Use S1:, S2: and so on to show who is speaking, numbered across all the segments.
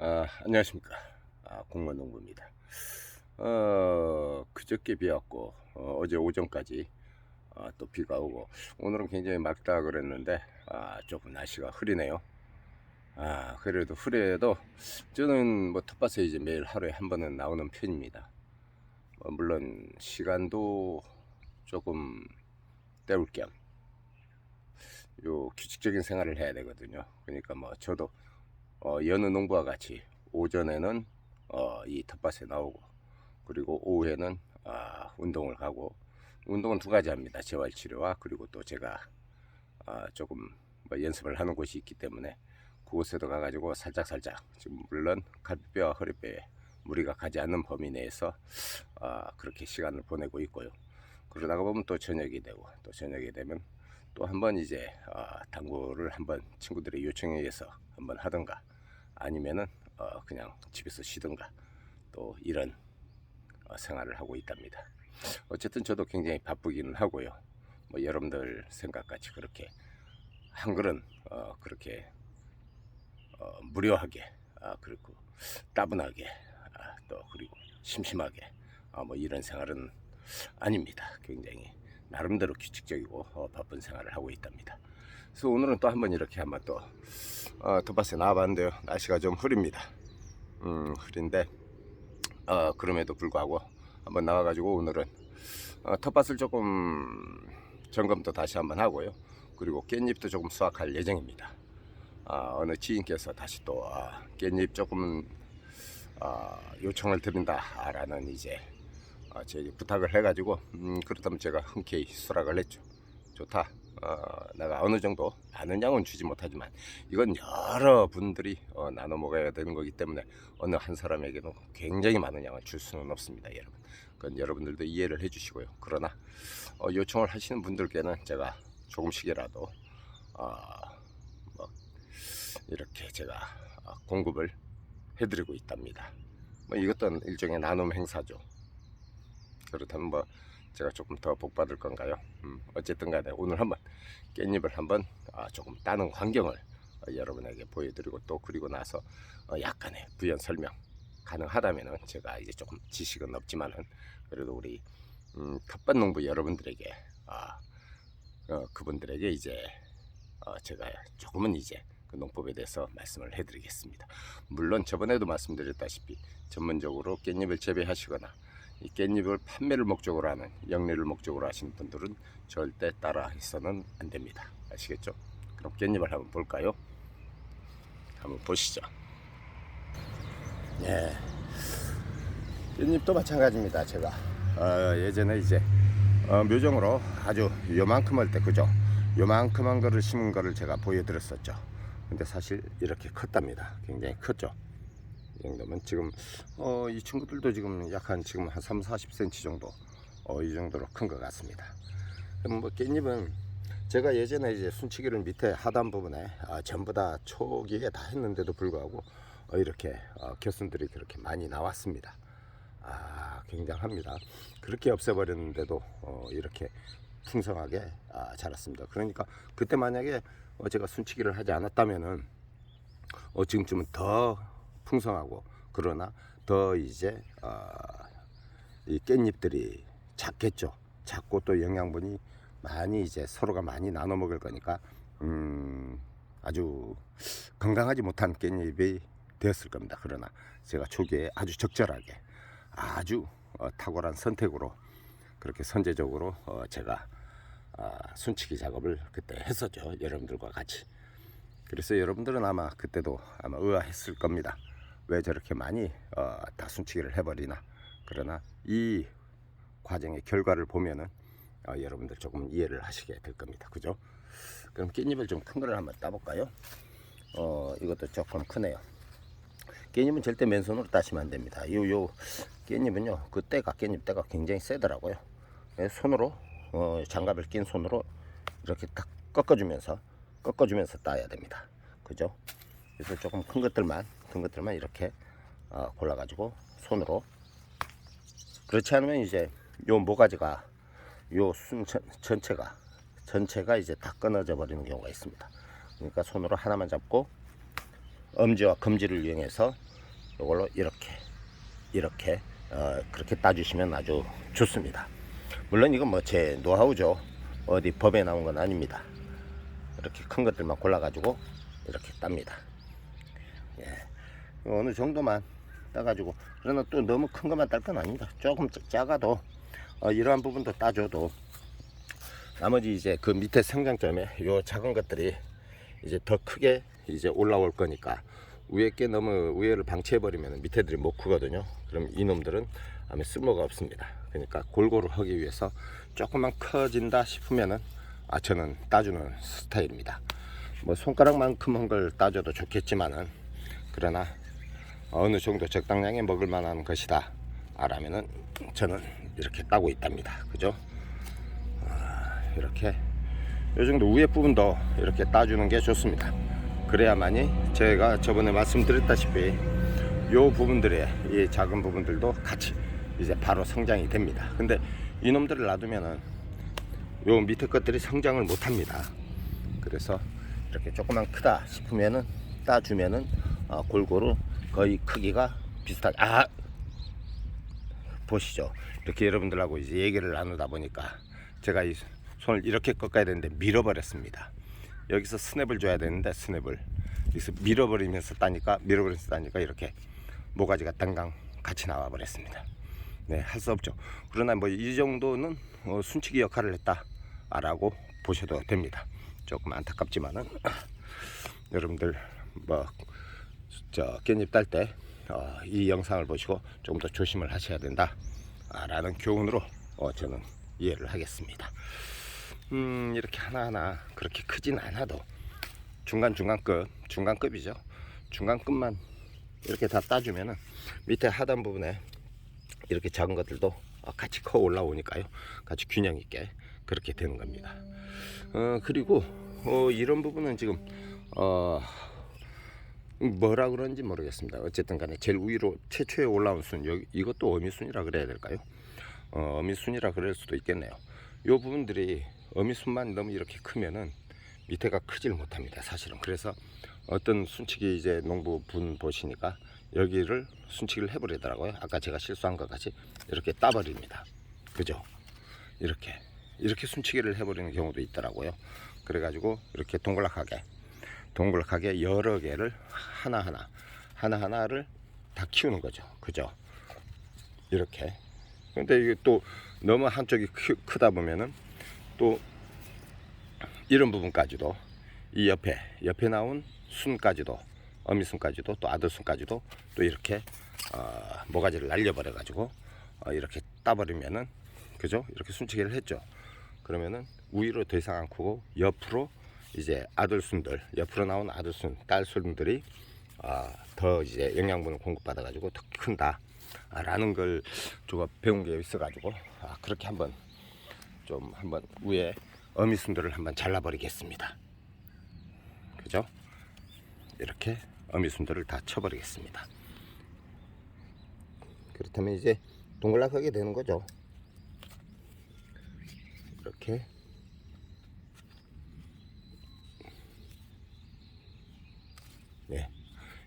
S1: 안녕하십니까. 공무원농부입니다. 그저께 비 왔고, 어제 오전까지 또 비가 오고, 오늘은 굉장히 맑다 그랬는데, 조금 날씨가 흐리네요. 그래도 흐려도 저는 뭐 텃밭에 이제 매일 하루에 한 번은 나오는 편입니다. 물론 시간도 조금 때울 겸, 요 규칙적인 생활을 해야 되거든요. 그러니까 뭐 저도 여느 농부와 같이 오전에는 이 텃밭에 나오고, 그리고 오후에는 운동을 가고. 운동은 두 가지 합니다. 재활치료와 그리고 또 제가 조금 뭐 연습을 하는 곳이 있기 때문에 그곳에도 가가지고 살짝살짝, 지금 물론 갈비뼈와 허리뼈에 무리가 가지 않는 범위 내에서 그렇게 시간을 보내고 있고요. 그러다가 보면 또 저녁이 되고, 또 저녁이 되면 또 한번 이제 당구를 한번 친구들의 요청에 의해서 한번 하던가, 아니면은 그냥 집에서 쉬든가, 또 이런 생활을 하고 있답니다. 어쨌든 저도 굉장히 바쁘기는 하고요. 뭐 여러분들 생각같이 그렇게 한글은 그렇게 무료하게, 그리고 따분하게, 또 그리고 심심하게 뭐 이런 생활은 아닙니다. 굉장히 나름대로 규칙적이고 바쁜 생활을 하고 있답니다. 그래서 오늘은 또 한번 이렇게 한번 또 텃밭에 나와봤는데요. 날씨가 좀 흐립니다. 흐린데 그럼에도 불구하고 한번 나와가지고 오늘은 텃밭을 조금 점검도 다시 한번 하고요. 그리고 깻잎도 조금 수확할 예정입니다. 어느 지인께서 다시 또 깻잎 조금 요청을 드린다라는 이제 제 부탁을 해가지고, 그렇다면 제가 흔쾌히 수락을 했죠. 좋다. 내가 어느 정도 많은 양은 주지 못하지만 이건 여러분들이 나눠 먹어야 되는 거기 때문에 어느 한 사람에게는 굉장히 많은 양을 줄 수는 없습니다, 여러분. 그건 여러분들도 이해를 해주시고요. 그러나 요청을 하시는 분들께는 제가 조금씩이라도 뭐 이렇게 제가 공급을 해드리고 있답니다. 뭐 이것도 일종의 나눔 행사죠. 그렇다면 뭐 제가 조금 더 복 받을 건가요? 어쨌든 간에 오늘 한번 깻잎을 한번 조금 따는 광경을 여러분에게 보여드리고, 또 그리고 나서 약간의 부연 설명 가능하다면은, 제가 이제 조금 지식은 없지만은 그래도 우리 텃밭 농부 여러분들에게 그분들에게 이제 제가 조금은 이제 그 농법에 대해서 말씀을 해드리겠습니다. 물론 저번에도 말씀드렸다시피 전문적으로 깻잎을 재배하시거나 이 깻잎을 판매를 목적으로 하는, 영리를 목적으로 하시는 분들은 절대 따라 해서는 안 됩니다. 아시겠죠? 그럼 깻잎을 한번 볼까요? 한번 보시죠. 예, 깻잎도 마찬가지입니다. 제가 예전에 이제 묘종으로 아주 요만큼 할 때, 그죠? 요만큼 한 거를 심은 거를 제가 보여드렸었죠. 근데 사실 이렇게 컸답니다. 굉장히 컸죠. 이 정도면 지금 이 친구들도 지금 약 한 지금 한 3, 40cm 정도 이 정도로 큰 것 같습니다. 그럼 뭐 깻잎은 제가 예전에 이제 순치기를 밑에 하단 부분에 전부 다 초기에 다 했는데도 불구하고 이렇게 겨순들이 그렇게 많이 나왔습니다. 굉장합니다. 그렇게 없애버렸는데도 이렇게 풍성하게 자랐습니다. 그러니까 그때 만약에 제가 순치기를 하지 않았다면은 지금쯤은 더 풍성하고, 그러나 더 이제 이 깻잎들이 작겠죠. 작고 또 영양분이 많이 이제 서로가 많이 나눠 먹을 거니까 아주 건강하지 못한 깻잎이 되었을 겁니다. 그러나 제가 초기에 아주 적절하게, 아주 탁월한 선택으로 그렇게 선제적으로 제가 순치기 작업을 그때 했었죠, 여러분들과 같이. 그래서 여러분들은 아마 그때도 아마 의아했을 겁니다. 왜 저렇게 많이 다 순치기를 해버리나. 그러나 이 과정의 결과를 보면은 여러분들 조금 이해를 하시게 될 겁니다. 그죠? 그럼 깻잎을 좀 큰 거를 한번 따볼까요? 이것도 조금 크네요. 깻잎은 절대 맨손으로 따시면 안 됩니다. 요 깻잎은요, 그 때가, 깻잎 때가 굉장히 세더라고요. 손으로 장갑을 낀 손으로 이렇게 딱 꺾어주면서 따야 됩니다. 그죠? 그래서 조금 큰 것들만 이렇게 골라가지고 손으로. 그렇지 않으면 이제 요 모가지가, 요 순 전체가 이제 다 끊어져 버리는 경우가 있습니다. 그러니까 손으로 하나만 잡고 엄지와 검지를 이용해서 이걸로 이렇게 그렇게 따주시면 아주 좋습니다. 물론 이건 뭐 제 노하우죠. 어디 법에 나온 건 아닙니다. 이렇게 큰 것들만 골라가지고 이렇게 땁니다. 예. 어느 정도만 따가지고, 그러나 또 너무 큰 것만 딸 건 아닙니다. 조금 작아도 이러한 부분도 따줘도 나머지 이제 그 밑에 성장점에 요 작은 것들이 이제 더 크게 이제 올라올 거니까, 위에 게 너무 위에를 방치해 버리면 밑에들이 못 크거든요. 그럼 이놈들은 아마 쓸모가 없습니다. 그러니까 골고루 하기 위해서 조금만 커진다 싶으면은 저는 따주는 스타일입니다. 뭐 손가락만큼 한 걸 따줘도 좋겠지만은, 그러나 어느 정도 적당량에 먹을 만한 것이다 라면은 저는 이렇게 따고 있답니다. 그죠? 이렇게 요 정도 위에 부분도 이렇게 따주는 게 좋습니다. 그래야만이 제가 저번에 말씀드렸다시피 요 부분들의 이 작은 부분들도 같이 이제 바로 성장이 됩니다. 근데 이놈들을 놔두면은 요 밑에 것들이 성장을 못 합니다. 그래서 이렇게 조금만 크다 싶으면은 따주면은 골고루 거의 크기가 비슷하게, 보시죠. 이렇게 여러분들하고 이제 얘기를 나누다 보니까 제가 이 손을 이렇게 꺾어야 되는데 밀어버렸습니다. 여기서 스냅을 줘야 되는데 스냅을 여기서 밀어버리면서 따니까 이렇게 모가지가 당강 같이 나와 버렸습니다. 네, 할 수 없죠. 그러나 뭐 이 정도는 순치기 역할을 했다 라고 보셔도 됩니다. 조금 안타깝지만은 여러분들 뭐 저 깻잎 딸 때 이 영상을 보시고 좀 더 조심을 하셔야 된다 라는 교훈으로 저는 이해를 하겠습니다. 이렇게 하나하나 그렇게 크진 않아도 중간급이죠. 중간급만 이렇게 다 따주면은 밑에 하단 부분에 이렇게 작은 것들도 같이 커 올라오니까요. 같이 균형 있게 그렇게 되는 겁니다. 그리고 이런 부분은 지금 뭐라 그런지 모르겠습니다. 어쨌든 간에 제일 위로 최초에 올라온 순, 이것도 어미순이라 그래야 될까요? 어미순이라 그럴 수도 있겠네요. 요 부분들이 어미순만 너무 이렇게 크면은 밑에가 크질 못합니다, 사실은. 그래서 어떤 순치기 이제 농부분 보시니까 여기를 순치기를 해버리더라고요. 아까 제가 실수한 것 같이 이렇게 따버립니다. 그죠? 이렇게 순치기를 해버리는 경우도 있더라고요. 그래가지고 이렇게 동글락하게 여러 개를 하나하나를 다 키우는 거죠. 그죠? 이렇게. 근데 이게 또 너무 한쪽이 크다 보면은 또 이런 부분까지도, 이 옆에 나온 순까지도, 어미순까지도, 또 아들순까지도 또 이렇게 모가지를 날려버려 가지고 이렇게 따버리면은, 그죠? 이렇게 순치기를 했죠. 그러면은 위로 더 이상 안 크고 옆으로 이제 아들순들, 옆으로 나온 아들순, 딸순들이 더 이제 영양분을 공급받아 가지고 더 큰다 라는 걸 제가 배운 게 있어 가지고 그렇게 한번 위에 어미순들을 한번 잘라버리겠습니다. 그죠? 이렇게 어미순들을 다 쳐버리겠습니다. 그렇다면 이제 동글락하게 되는 거죠. 이렇게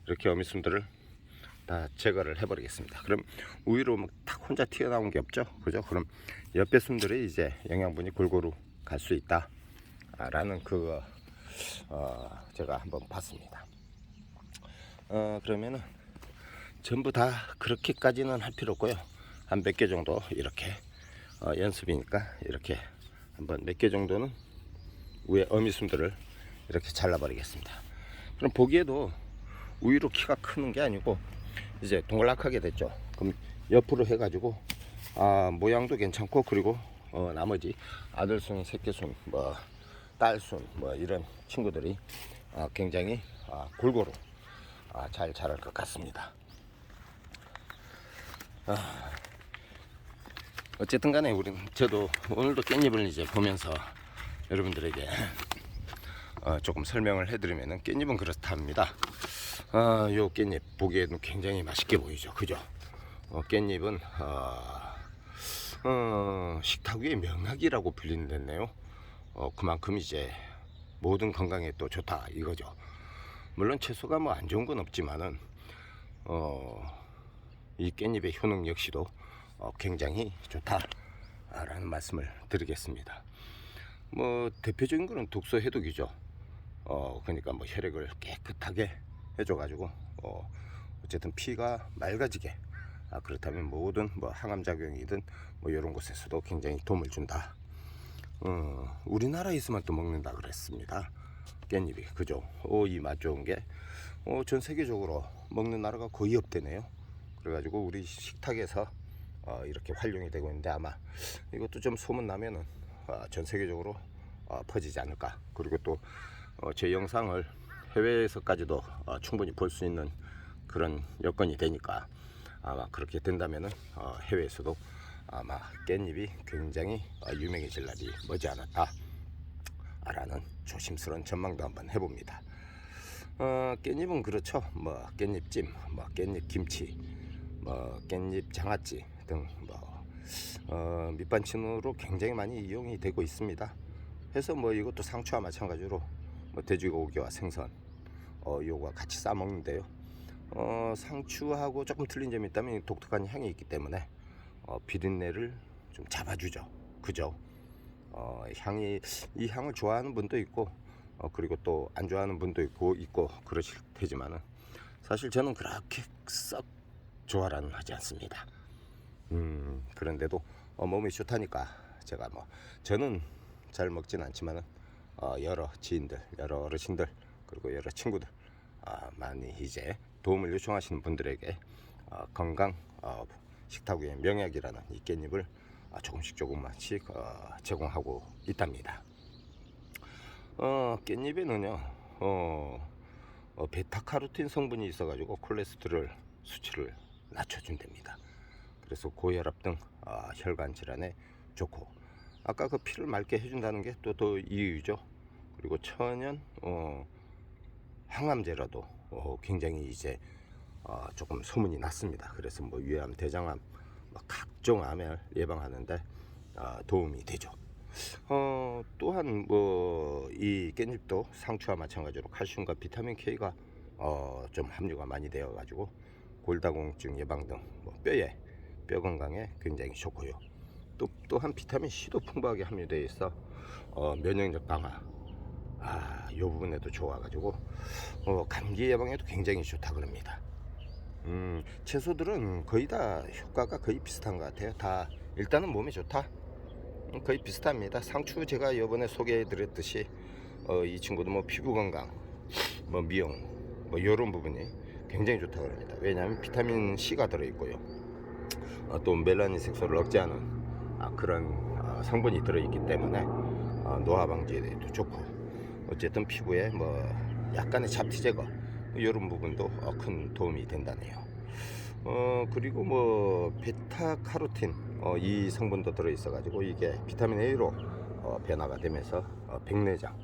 S1: 이렇게 어미순들을 다 제거를 해버리겠습니다. 그럼 위로 막 탁 혼자 튀어나온 게 없죠. 그죠? 그럼 옆에 순들이 이제 영양분이 골고루 갈 수 있다 라는 그거 제가 한번 봤습니다. 그러면은 전부 다 그렇게까지는 할 필요 없고요. 한 몇 개 정도 이렇게 연습이니까 이렇게 한번 몇 개 정도는 위에 어미순들을 이렇게 잘라버리겠습니다. 그럼 보기에도 위로 키가 크는 게 아니고 이제 동글락하게 됐죠. 그럼 옆으로 해가지고 모양도 괜찮고, 그리고 나머지 아들순, 새끼순, 뭐 딸순, 뭐 이런 친구들이 굉장히 골고루 잘 자랄 것 같습니다. 어쨌든 간에 저도 오늘도 깻잎을 이제 보면서 여러분들에게 조금 설명을 해드리면은, 깻잎은 그렇답니다. 요 깻잎 보기에도 굉장히 맛있게 보이죠. 그죠? 깻잎은 식탁 위의 명락이라고 불리는데요. 그만큼 이제 모든 건강에 또 좋다 이거죠. 물론 채소가 뭐 안 좋은 건 없지만은 이 깻잎의 효능 역시도 굉장히 좋다라는 말씀을 드리겠습니다. 뭐 대표적인 거는 독소 해독이죠. 그러니까 뭐 혈액을 깨끗하게 해줘가지고 어쨌든 피가 맑아지게, 그렇다면 모든 뭐 항암 작용이든 뭐 이런 곳에서도 굉장히 도움을 준다. 우리나라에 있으면 또 먹는다 그랬습니다. 깻잎이, 그죠? 이 맛 좋은 게 전 세계적으로 먹는 나라가 거의 없대네요. 그래가지고 우리 식탁에서 이렇게 활용이 되고 있는데, 아마 이것도 좀 소문 나면은 전 세계적으로 퍼지지 않을까. 그리고 또 제 영상을 해외에서까지도 충분히 볼 수 있는 그런 여건이 되니까, 아마 그렇게 된다면은 해외에서도 아마 깻잎이 굉장히 유명해질 날이 머지않았다 라는 조심스러운 전망도 한번 해봅니다. 깻잎은 그렇죠. 뭐 깻잎찜, 뭐 깻잎 김치, 뭐 깻잎 장아찌 등 밑반찬으로 굉장히 많이 이용이 되고 있습니다. 해서 뭐 이것도 상추와 마찬가지로 뭐 돼지고기와 생선 요거와 같이 싸 먹는데요. 상추하고 조금 틀린 점이 있다면 독특한 향이 있기 때문에 비린내를 좀 잡아주죠. 그죠? 이 향을 좋아하는 분도 있고, 그리고 또 안 좋아하는 분도 있고 그러실 테지만은, 사실 저는 그렇게 썩 좋아라는 하지 않습니다. 그런데도 몸에 좋다니까 제가 저는 잘 먹진 않지만은 여러 지인들, 여러 어르신들, 그리고 여러 친구들, 많이 이제 도움을 요청하시는 분들에게 건강 식탁 위의 명약이라는 이 깻잎을 조금씩씩 제공하고 있답니다. 깻잎에는요 베타카로틴 성분이 있어가지고 콜레스테롤 수치를 낮춰준답니다. 그래서 고혈압 등 혈관 질환에 좋고, 아까 그 피를 맑게 해준다는 게 또 더 이유죠. 그리고 천연 항암제라도 굉장히 이제 조금 소문이 났습니다. 그래서 뭐 위암, 대장암, 각종 암을 예방하는데 도움이 되죠. 또한 뭐 이 깻잎도 상추와 마찬가지로 칼슘과 비타민 K가 좀 함유가 많이 되어 가지고 골다공증 예방 등 뼈 건강에 굉장히 좋고요. 또한 비타민 C도 풍부하게 함유되어 있어 면역력 강화, 이 부분에도 좋아가지고 감기 예방에도 굉장히 좋다 그럽니다. 채소들은 거의 다 효과가 거의 비슷한 것 같아요. 다 일단은 몸에 좋다, 거의 비슷합니다. 상추 제가 이번에 소개해 드렸듯이 이 친구도 뭐 피부 건강, 뭐 미용, 뭐 이런 부분이 굉장히 좋다 그럽니다. 왜냐하면 비타민 C가 들어있고요. 또 멜라닌 색소를 억제하는 그런 성분이 들어있기 때문에 노화 방지에도 좋고, 어쨌든 피부에 뭐 약간의 잡티 제거 이런 부분도 큰 도움이 된다네요. 그리고 뭐 베타카로틴 이 성분도 들어있어 가지고 이게 비타민 A로 변화가 되면서 백내장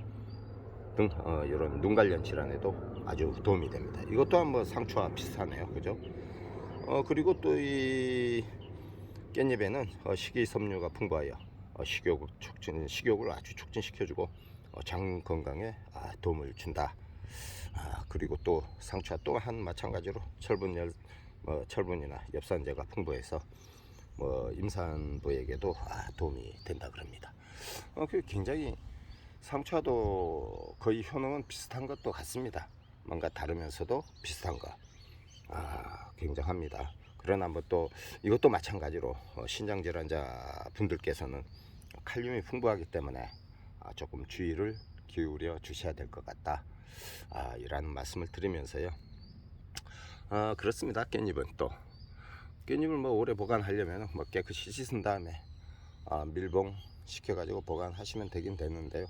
S1: 등 이런 눈 관련 질환에도 아주 도움이 됩니다. 이것 또한 뭐 상추와 비슷하네요. 그죠? 그리고 또 이 깻잎에는 식이섬유가 풍부하여 식욕을 아주 촉진시켜주고 장 건강에 도움을 준다. 그리고 또 상추와 또한 마찬가지로 철분이나 엽산제가 풍부해서 뭐 임산부에게도 도움이 된다 그럽니다. 굉장히 상추와도 거의 효능은 비슷한 것도 같습니다. 뭔가 다르면서도 비슷한 거 굉장합니다. 그러나 뭐 또 이것도 마찬가지로 신장 질환자 분들께서는 칼륨이 풍부하기 때문에 조금 주의를 기울여 주셔야 될 것 같다, 이라는 말씀을 드리면서요. 그렇습니다. 깻잎을 뭐 오래 보관하려면 뭐 깨끗이 씻은 다음에 밀봉 시켜가지고 보관하시면 되긴 되는데요.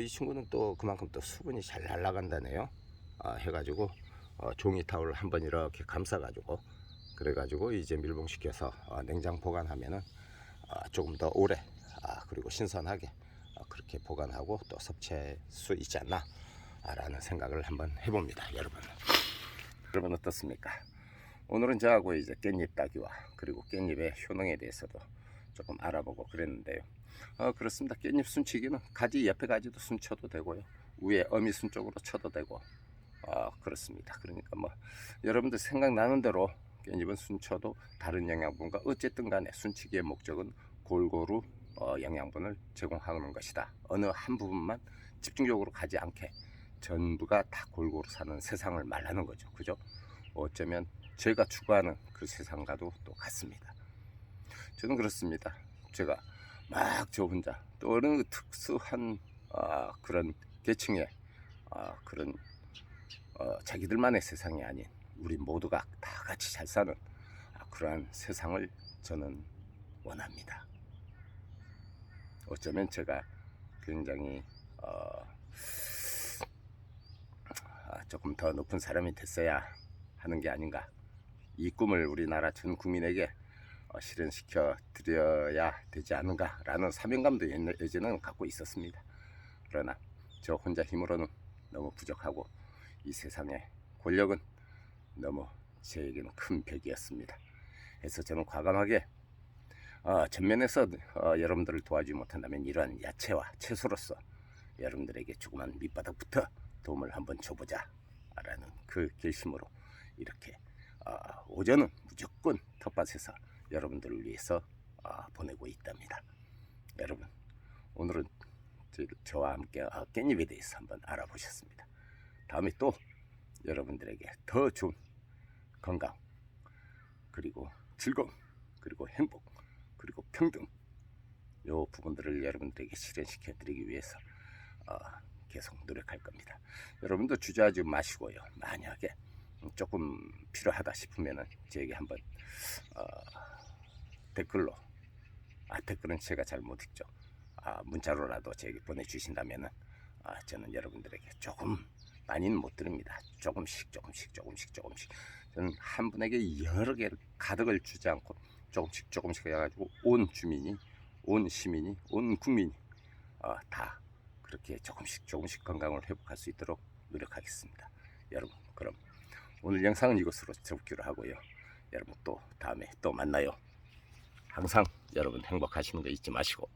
S1: 이 친구는 또 그만큼 또 수분이 잘 날아간다네요. 해가지고 종이 타올 한번 이렇게 감싸가지고 그래가지고 이제 밀봉시켜서 냉장 보관하면은 조금 더 오래 그리고 신선하게 그렇게 보관하고 또 섭취할 수 있지 않나 라는 생각을 한번 해봅니다. 여러분 어떻습니까? 오늘은 저하고 이제 깻잎 따기와 그리고 깻잎의 효능에 대해서도 조금 알아보고 그랬는데요. 그렇습니다. 깻잎 순치기는 가지 옆에 가지도 순쳐도 되고요, 위에 어미순 쪽으로 쳐도 되고, 그렇습니다. 그러니까 뭐 여러분들 생각나는 대로 깻잎은 순쳐도 다른 영양분과 어쨌든 간에 순치기의 목적은 골고루 영양분을 제공하는 것이다. 어느 한 부분만 집중적으로 가지 않게 전부가 다 골고루 사는 세상을 말하는 거죠. 그죠? 어쩌면 제가 추구하는 그 세상과도 또 같습니다. 저는 그렇습니다. 제가 막 저 혼자 또 어느 특수한 그런 계층의 그런 자기들만의 세상이 아닌 우리 모두가 다 같이 잘 사는 그러한 세상을 저는 원합니다. 어쩌면 제가 굉장히 조금 더 높은 사람이 됐어야 하는 게 아닌가. 이 꿈을 우리나라 전 국민에게 실현시켜 드려야 되지 않은가라는 사명감도 예전에는 갖고 있었습니다. 그러나 저 혼자 힘으로는 너무 부족하고 이 세상의 권력은 너무 제에게는 큰 벽이었습니다. 그래서 저는 과감하게 전면에서 여러분들을 도와주지 못한다면 이러한 야채와 채소로서 여러분들에게 조그만 밑바닥부터 도움을 한번 줘보자 라는 그 결심으로 이렇게 오전은 무조건 텃밭에서 여러분들을 위해서 보내고 있답니다. 여러분, 오늘은 저와 함께 깻잎에 대해서 한번 알아보셨습니다. 다음에 또 여러분들에게 더 좋은 건강, 그리고 즐거움, 그리고 행복, 그리고 평등, 요 부분들을 여러분들에게 실현시켜 드리기 위해서 계속 노력할 겁니다. 여러분도 주저하지 마시고요. 만약에 조금 필요하다 싶으면은 저에게 한번 댓글로, 댓글은 제가 잘 못 읽죠. 문자로라도 저에게 보내주신다면은 저는 여러분들에게 조금, 많이는 못 드립니다. 조금씩 저는 한 분에게 여러 개를 가득을 주지 않고 조금씩 해가지고 온 주민이, 온 시민이, 온 국민이 다 그렇게 조금씩 건강을 회복할 수 있도록 노력하겠습니다. 여러분, 그럼 오늘 영상은 이것으로 접기로 하고요. 여러분 또 다음에 또 만나요. 항상 여러분 행복하시는 거 잊지 마시고